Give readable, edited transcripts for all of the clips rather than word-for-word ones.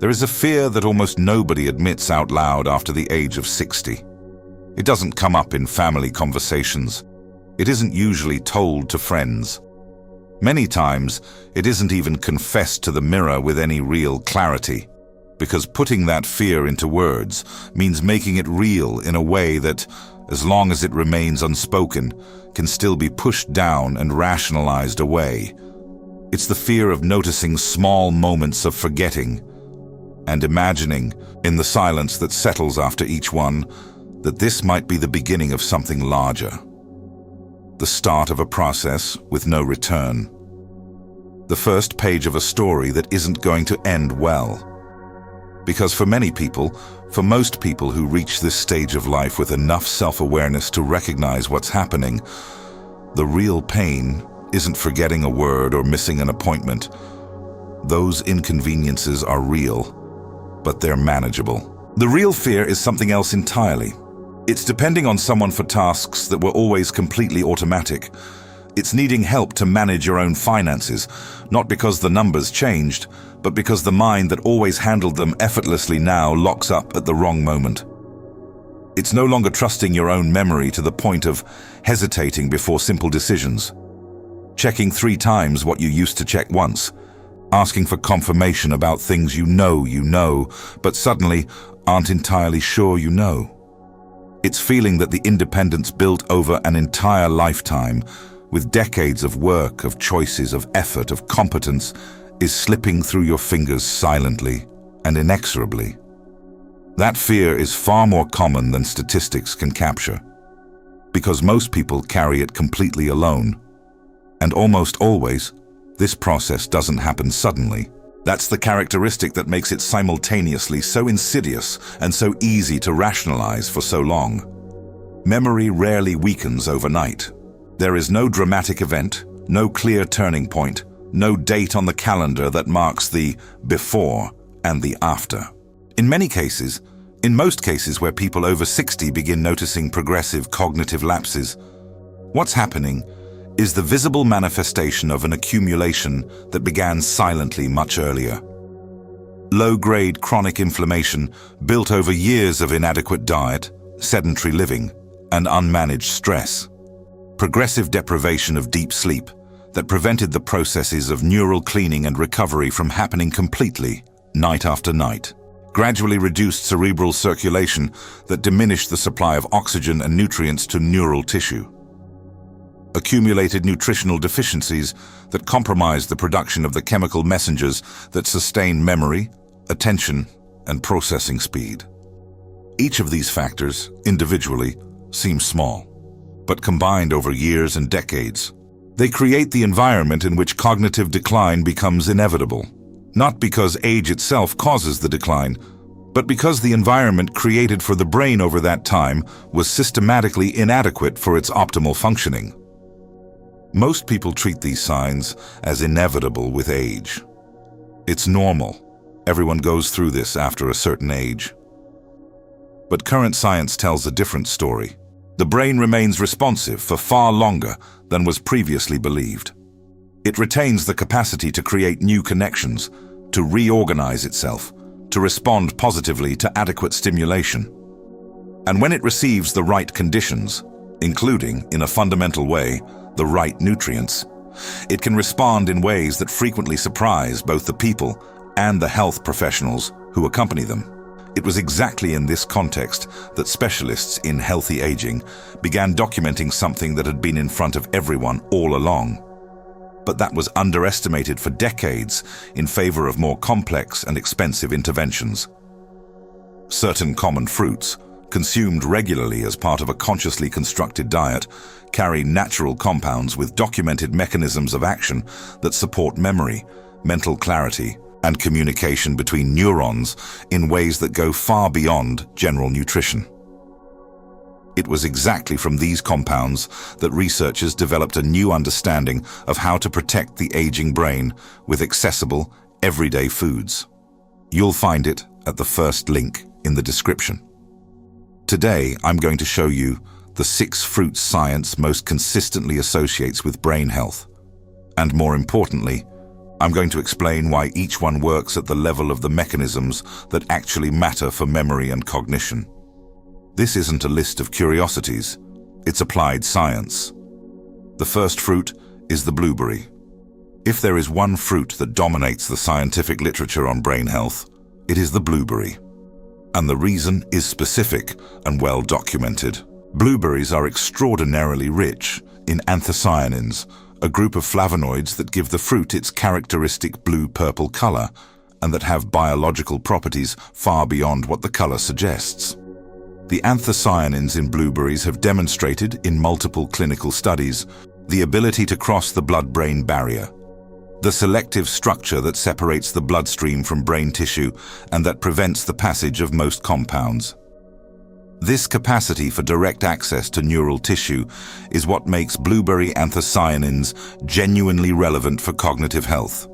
There is a fear that almost nobody admits out loud after the age of 60. It doesn't come up in family conversations. It isn't usually told to friends. Many times, it isn't even confessed to the mirror with any real clarity, because putting that fear into words means making it real in a way that, as long as it remains unspoken, can still be pushed down and rationalized away. It's the fear of noticing small moments of forgetting and imagining, in the silence that settles after each one, that this might be the beginning of something larger. The start of a process with no return. The first page of a story that isn't going to end well. Because for many people, for most people who reach this stage of life with enough self-awareness to recognize what's happening, the real pain isn't forgetting a word or missing an appointment. Those inconveniences are real, but they're manageable. The real fear is something else entirely. It's depending on someone for tasks that were always completely automatic. It's needing help to manage your own finances, not because the numbers changed, but because the mind that always handled them effortlessly now locks up at the wrong moment. It's no longer trusting your own memory to the point of hesitating before simple decisions. Checking 3 times what you used to check once. Asking for confirmation about things you know, but suddenly aren't entirely sure you know. It's feeling that the independence built over an entire lifetime, with decades of work, of choices, of effort, of competence, is slipping through your fingers silently and inexorably. That fear is far more common than statistics can capture, because most people carry it completely alone. And almost always, this process doesn't happen suddenly. That's the characteristic that makes it simultaneously so insidious and so easy to rationalize for so long. Memory rarely weakens overnight. There is no dramatic event, no clear turning point, no date on the calendar that marks the before and the after. In most cases where people over 60 begin noticing progressive cognitive lapses, what's happening is the visible manifestation of an accumulation that began silently much earlier. Low-grade chronic inflammation built over years of inadequate diet, sedentary living, and unmanaged stress. Progressive deprivation of deep sleep that prevented the processes of neural cleaning and recovery from happening completely, night after night. Gradually reduced cerebral circulation that diminished the supply of oxygen and nutrients to neural tissue. Accumulated nutritional deficiencies that compromised the production of the chemical messengers that sustain memory, attention, and processing speed. Each of these factors, individually, seems small, but combined over years and decades, they create the environment in which cognitive decline becomes inevitable. Not because age itself causes the decline, but because the environment created for the brain over that time was systematically inadequate for its optimal functioning. Most people treat these signs as inevitable with age. It's normal. Everyone goes through this after a certain age. But current science tells a different story. The brain remains responsive for far longer than was previously believed. It retains the capacity to create new connections, to reorganize itself, to respond positively to adequate stimulation. And when it receives the right conditions, including, in a fundamental way, the right nutrients, it can respond in ways that frequently surprise both the people and the health professionals who accompany them. It was exactly in this context that specialists in healthy aging began documenting something that had been in front of everyone all along. But that was underestimated for decades in favor of more complex and expensive interventions. Certain common fruits, consumed regularly as part of a consciously constructed diet, carry natural compounds with documented mechanisms of action that support memory, mental clarity, and communication between neurons in ways that go far beyond general nutrition. It was exactly from these compounds that researchers developed a new understanding of how to protect the aging brain with accessible, everyday foods. You'll find it at the first link in the description. Today, I'm going to show you the 6 fruits science most consistently associates with brain health, and more importantly, I'm going to explain why each one works at the level of the mechanisms that actually matter for memory and cognition. This isn't a list of curiosities, it's applied science. The first fruit is the blueberry. If there is one fruit that dominates the scientific literature on brain health, it is the blueberry. And the reason is specific and well documented. Blueberries are extraordinarily rich in anthocyanins, a group of flavonoids that give the fruit its characteristic blue-purple color and that have biological properties far beyond what the color suggests. The anthocyanins in blueberries have demonstrated in multiple clinical studies the ability to cross the blood-brain barrier, the selective structure that separates the bloodstream from brain tissue and that prevents the passage of most compounds. This capacity for direct access to neural tissue is what makes blueberry anthocyanins genuinely relevant for cognitive health,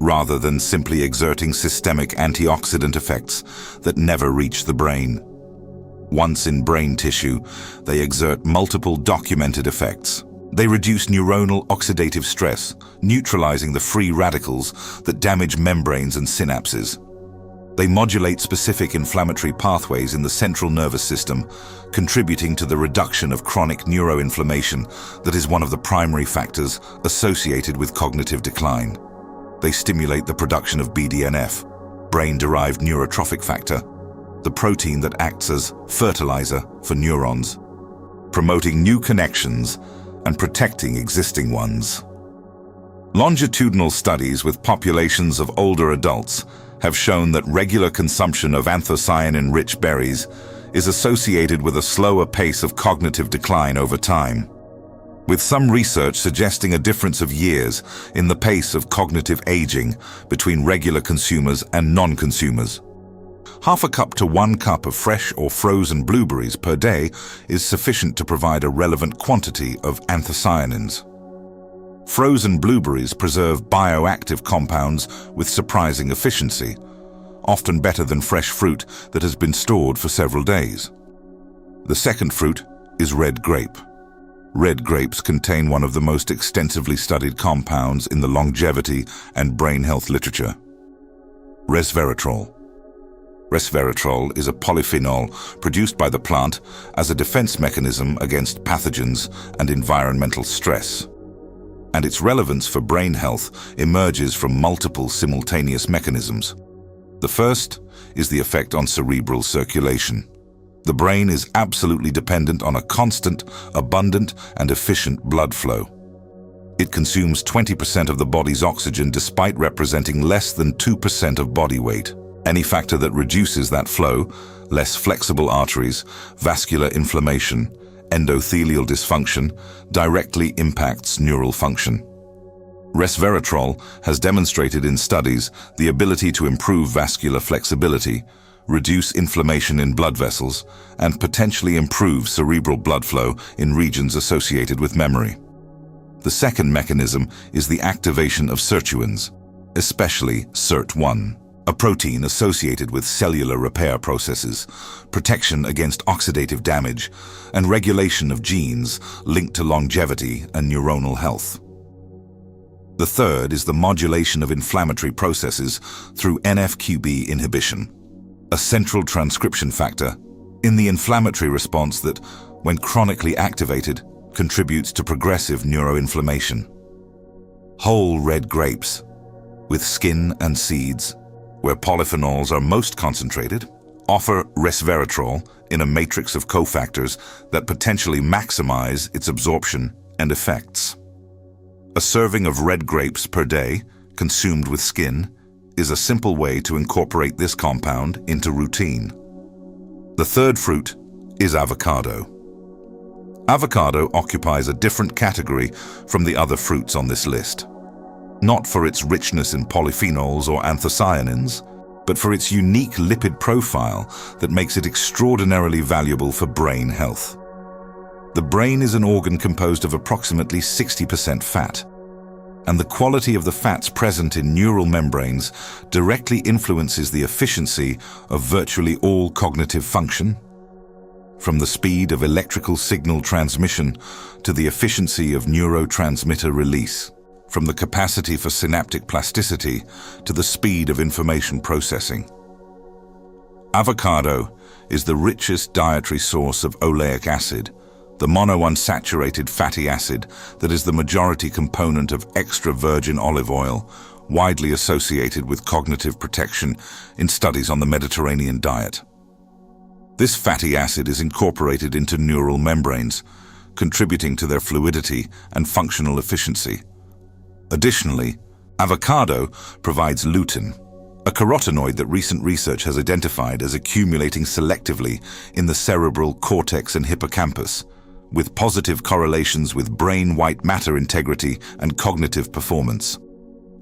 rather than simply exerting systemic antioxidant effects that never reach the brain. Once in brain tissue, they exert multiple documented effects. They reduce neuronal oxidative stress, neutralizing the free radicals that damage membranes and synapses. They modulate specific inflammatory pathways in the central nervous system, contributing to the reduction of chronic neuroinflammation that is one of the primary factors associated with cognitive decline. They stimulate the production of BDNF, brain-derived neurotrophic factor, the protein that acts as fertilizer for neurons, promoting new connections and protecting existing ones. Longitudinal studies with populations of older adults have shown that regular consumption of anthocyanin-rich berries is associated with a slower pace of cognitive decline over time, with some research suggesting a difference of years in the pace of cognitive aging between regular consumers and non-consumers. Half a cup to 1 cup of fresh or frozen blueberries per day is sufficient to provide a relevant quantity of anthocyanins. Frozen blueberries preserve bioactive compounds with surprising efficiency, often better than fresh fruit that has been stored for several days. The second fruit is red grape. Red grapes contain one of the most extensively studied compounds in the longevity and brain health literature: resveratrol. Resveratrol is a polyphenol produced by the plant as a defense mechanism against pathogens and environmental stress. And its relevance for brain health emerges from multiple simultaneous mechanisms. The first is the effect on cerebral circulation. The brain is absolutely dependent on a constant, abundant, and efficient blood flow. It consumes 20% of the body's oxygen despite representing less than 2% of body weight. Any factor that reduces that flow, less flexible arteries, vascular inflammation, endothelial dysfunction, directly impacts neural function. Resveratrol has demonstrated in studies the ability to improve vascular flexibility, reduce inflammation in blood vessels, and potentially improve cerebral blood flow in regions associated with memory. The second mechanism is the activation of sirtuins, especially SIRT1, a protein associated with cellular repair processes, protection against oxidative damage, and regulation of genes linked to longevity and neuronal health. The third is the modulation of inflammatory processes through NF-κB inhibition, a central transcription factor in the inflammatory response that, when chronically activated, contributes to progressive neuroinflammation. Whole red grapes, with skin and seeds, where polyphenols are most concentrated, offer resveratrol in a matrix of cofactors that potentially maximize its absorption and effects. A serving of red grapes per day, consumed with skin, is a simple way to incorporate this compound into routine. The third fruit is avocado. Avocado occupies a different category from the other fruits on this list, not for its richness in polyphenols or anthocyanins, but for its unique lipid profile that makes it extraordinarily valuable for brain health. The brain is an organ composed of approximately 60% fat, and the quality of the fats present in neural membranes directly influences the efficiency of virtually all cognitive function, from the speed of electrical signal transmission to the efficiency of neurotransmitter release. from the capacity for synaptic plasticity to the speed of information processing. Avocado is the richest dietary source of oleic acid, the monounsaturated fatty acid that is the majority component of extra virgin olive oil, widely associated with cognitive protection in studies on the Mediterranean diet. This fatty acid is incorporated into neural membranes, contributing to their fluidity and functional efficiency. Additionally, avocado provides lutein, a carotenoid that recent research has identified as accumulating selectively in the cerebral cortex and hippocampus, with positive correlations with brain white matter integrity and cognitive performance.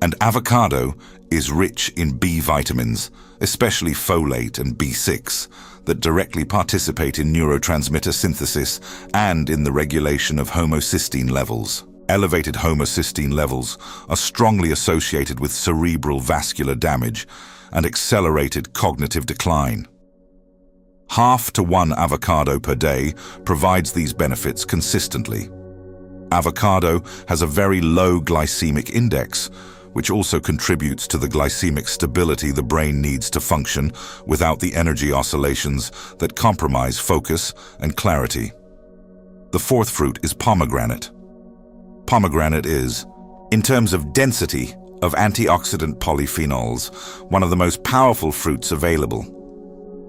And avocado is rich in B vitamins, especially folate and B6, that directly participate in neurotransmitter synthesis and in the regulation of homocysteine levels. Elevated homocysteine levels are strongly associated with cerebral vascular damage and accelerated cognitive decline. 1/2 to 1 avocado per day provides these benefits consistently. Avocado has a very low glycemic index, which also contributes to the glycemic stability the brain needs to function without the energy oscillations that compromise focus and clarity. The 4th fruit is pomegranate. Pomegranate is, in terms of density of antioxidant polyphenols, one of the most powerful fruits available.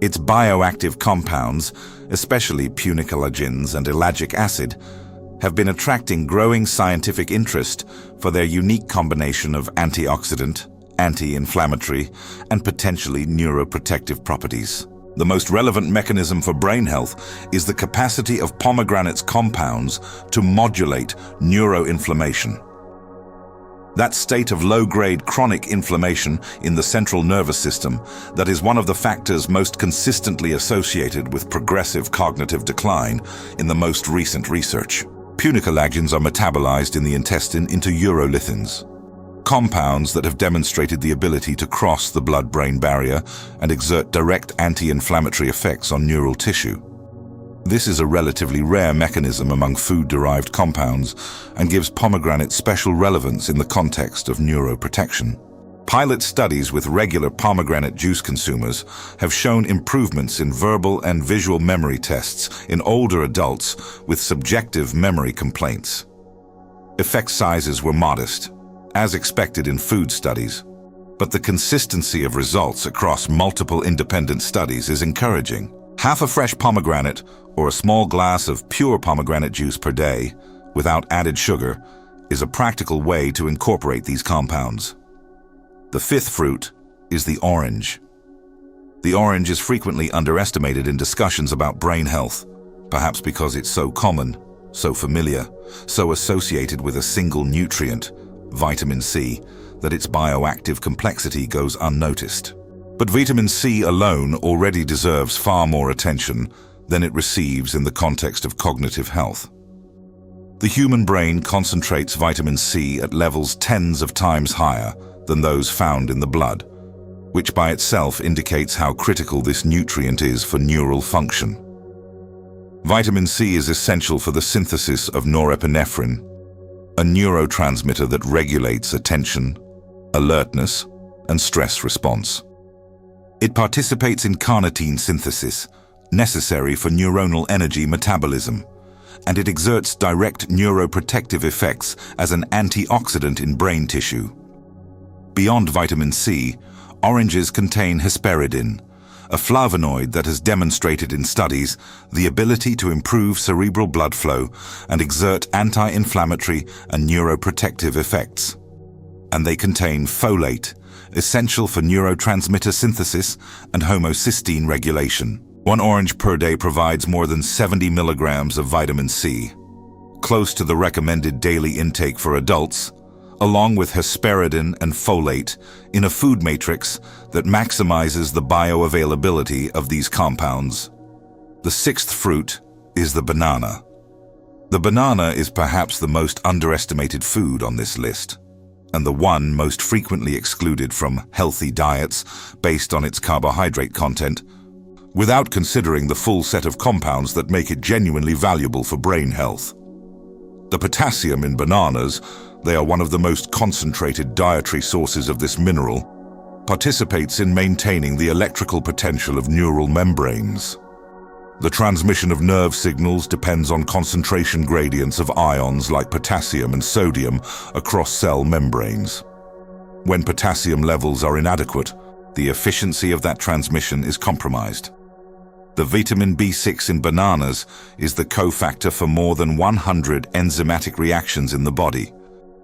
Its bioactive compounds, especially punicalagins and ellagic acid, have been attracting growing scientific interest for their unique combination of antioxidant, anti-inflammatory, and potentially neuroprotective properties. The most relevant mechanism for brain health is the capacity of pomegranate's compounds to modulate neuroinflammation. That state of low-grade chronic inflammation in the central nervous system that is one of the factors most consistently associated with progressive cognitive decline in the most recent research. Punicalagins are metabolized in the intestine into urolithins, compounds that have demonstrated the ability to cross the blood-brain barrier and exert direct anti-inflammatory effects on neural tissue. This is a relatively rare mechanism among food-derived compounds and gives pomegranate special relevance in the context of neuroprotection. Pilot studies with regular pomegranate juice consumers have shown improvements in verbal and visual memory tests in older adults with subjective memory complaints. Effect sizes were modest, as expected in food studies, but the consistency of results across multiple independent studies is encouraging. Half a fresh pomegranate or a small glass of pure pomegranate juice per day, without added sugar, is a practical way to incorporate these compounds. The 5th fruit is the orange. The orange is frequently underestimated in discussions about brain health, perhaps because it's so common, so familiar, so associated with a single nutrient, vitamin C, that its bioactive complexity goes unnoticed. But vitamin C alone already deserves far more attention than it receives in the context of cognitive health. The human brain concentrates vitamin C at levels tens of times higher than those found in the blood, which by itself indicates how critical this nutrient is for neural function. Vitamin C is essential for the synthesis of norepinephrine, a neurotransmitter that regulates attention, alertness, and stress response. It participates in carnitine synthesis, necessary for neuronal energy metabolism, and it exerts direct neuroprotective effects as an antioxidant in brain tissue. Beyond vitamin C, oranges contain hesperidin, a flavonoid that has demonstrated in studies the ability to improve cerebral blood flow and exert anti-inflammatory and neuroprotective effects. And they contain folate, essential for neurotransmitter synthesis and homocysteine regulation. 1 orange per day provides more than 70 milligrams of vitamin C, close to the recommended daily intake for adults, along with hesperidin and folate in a food matrix that maximizes the bioavailability of these compounds. The 6th fruit is the banana. The banana is perhaps the most underestimated food on this list, and the one most frequently excluded from healthy diets based on its carbohydrate content, without considering the full set of compounds that make it genuinely valuable for brain health. The potassium in bananas, They are one of the most concentrated dietary sources of this mineral, participates in maintaining the electrical potential of neural membranes. The transmission of nerve signals depends on concentration gradients of ions like potassium and sodium across cell membranes. When potassium levels are inadequate, the efficiency of that transmission is compromised. The vitamin B6 in bananas is the cofactor for more than 100 enzymatic reactions in the body,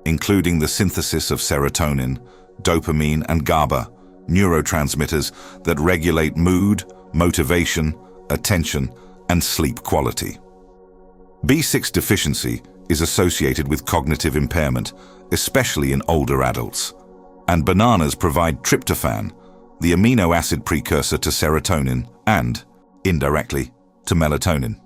including the synthesis of serotonin, dopamine, and GABA, neurotransmitters that regulate mood, motivation, attention, and sleep quality. B6 deficiency is associated with cognitive impairment, especially in older adults. And bananas provide tryptophan, the amino acid precursor to serotonin and, indirectly, to melatonin.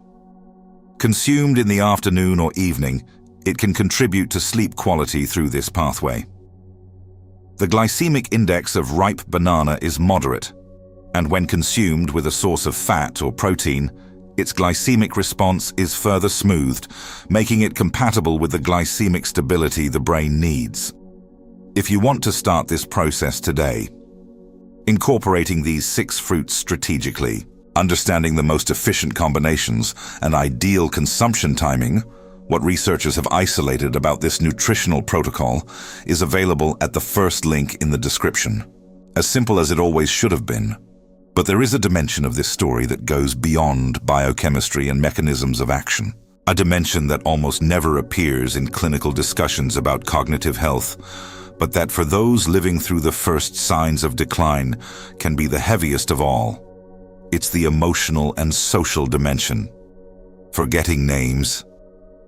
Consumed in the afternoon or evening, it can contribute to sleep quality through this pathway. The glycemic index of ripe banana is moderate, and when consumed with a source of fat or protein, its glycemic response is further smoothed, making it compatible with the glycemic stability the brain needs. If you want to start this process today, incorporating these 6 fruits strategically, understanding the most efficient combinations and ideal consumption timing, what researchers have isolated about this nutritional protocol is available at the first link in the description. As simple as it always should have been. But there is a dimension of this story that goes beyond biochemistry and mechanisms of action. A dimension that almost never appears in clinical discussions about cognitive health, but that for those living through the first signs of decline can be the heaviest of all. It's the emotional and social dimension. Forgetting names,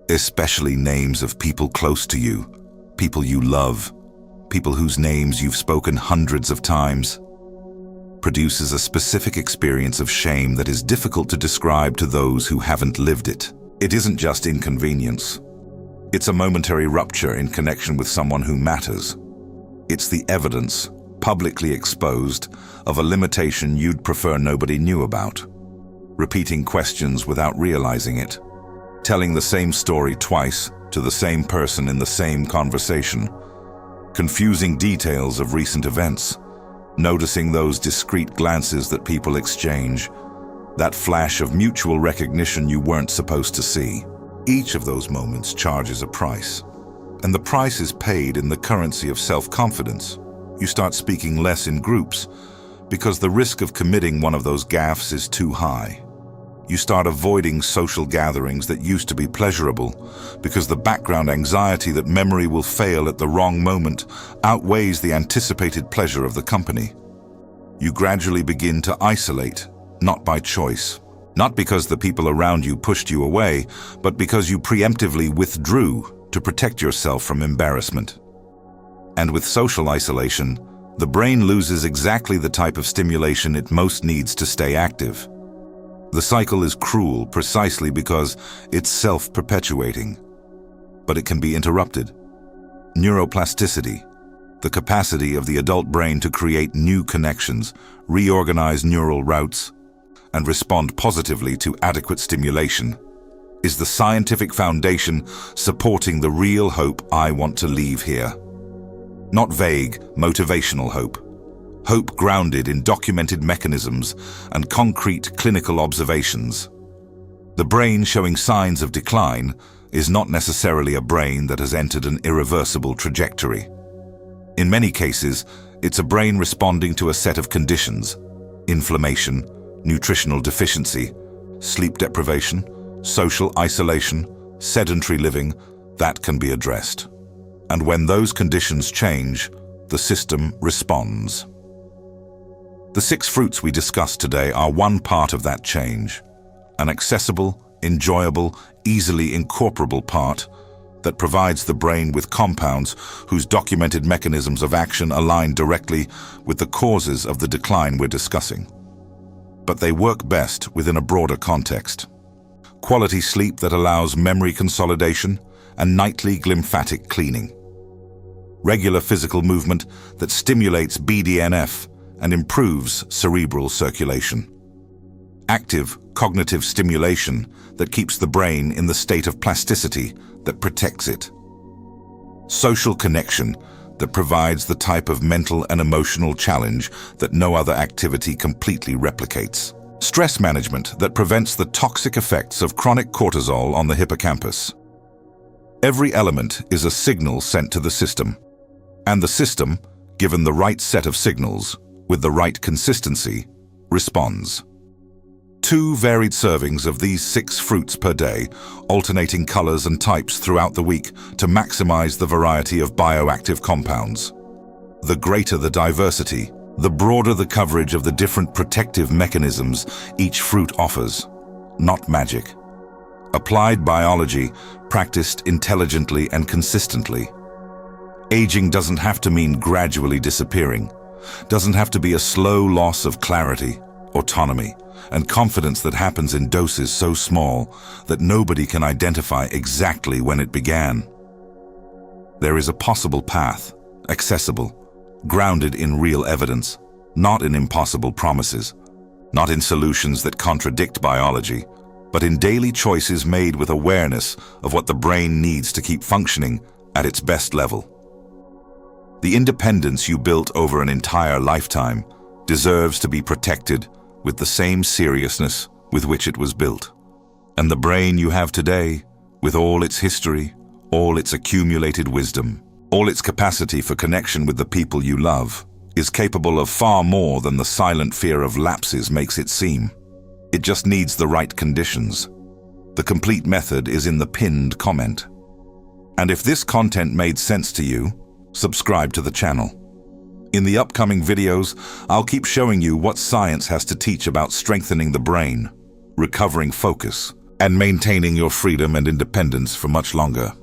especially names of people close to you, people you love, people whose names you've spoken hundreds of times, produces a specific experience of shame that is difficult to describe to those who haven't lived it. It isn't just inconvenience. It's a momentary rupture in connection with someone who matters. It's the evidence, publicly exposed, of a limitation you'd prefer nobody knew about. Repeating questions without realizing it. Telling the same story twice to the same person in the same conversation. Confusing details of recent events. Noticing those discreet glances that people exchange. That flash of mutual recognition you weren't supposed to see. Each of those moments charges a price. And the price is paid in the currency of self-confidence. You start speaking less in groups because the risk of committing one of those gaffes is too high. You start avoiding social gatherings that used to be pleasurable because the background anxiety that memory will fail at the wrong moment outweighs the anticipated pleasure of the company. You gradually begin to isolate, not by choice. Not because the people around you pushed you away, but because you preemptively withdrew to protect yourself from embarrassment. And with social isolation, the brain loses exactly the type of stimulation it most needs to stay active. The cycle is cruel precisely because it's self-perpetuating. But it can be interrupted. Neuroplasticity, the capacity of the adult brain to create new connections, reorganize neural routes, and respond positively to adequate stimulation, is the scientific foundation supporting the real hope I want to leave here. Not vague, motivational hope. Hope grounded in documented mechanisms and concrete clinical observations. The brain showing signs of decline is not necessarily a brain that has entered an irreversible trajectory. In many cases, it's a brain responding to a set of conditions: inflammation, nutritional deficiency, sleep deprivation, social isolation, sedentary living, that can be addressed. And when those conditions change, the system responds. The 6 fruits we discussed today are one part of that change, an accessible, enjoyable, easily incorporable part that provides the brain with compounds whose documented mechanisms of action align directly with the causes of the decline we're discussing. But they work best within a broader context. Quality sleep that allows memory consolidation and nightly glymphatic cleaning. Regular physical movement that stimulates BDNF and improves cerebral circulation. Active cognitive stimulation that keeps the brain in the state of plasticity that protects it. Social connection that provides the type of mental and emotional challenge that no other activity completely replicates. Stress management that prevents the toxic effects of chronic cortisol on the hippocampus. Every element is a signal sent to the system, and the system, given the right set of signals, with the right consistency, responds. 2 varied servings of these 6 fruits per day, alternating colors and types throughout the week to maximize the variety of bioactive compounds. The greater the diversity, the broader the coverage of the different protective mechanisms each fruit offers. Not magic. Applied biology, practiced intelligently and consistently. Aging doesn't have to mean gradually disappearing. Doesn't have to be a slow loss of clarity, autonomy, and confidence that happens in doses so small that nobody can identify exactly when it began. There is a possible path, accessible, grounded in real evidence, not in impossible promises, not in solutions that contradict biology, but in daily choices made with awareness of what the brain needs to keep functioning at its best level. The independence you built over an entire lifetime deserves to be protected with the same seriousness with which it was built. And the brain you have today, with all its history, all its accumulated wisdom, all its capacity for connection with the people you love, is capable of far more than the silent fear of lapses makes it seem. It just needs the right conditions. The complete method is in the pinned comment. And if this content made sense to you, subscribe to the channel. In the upcoming videos, I'll keep showing you what science has to teach about strengthening the brain, recovering focus, and maintaining your freedom and independence for much longer.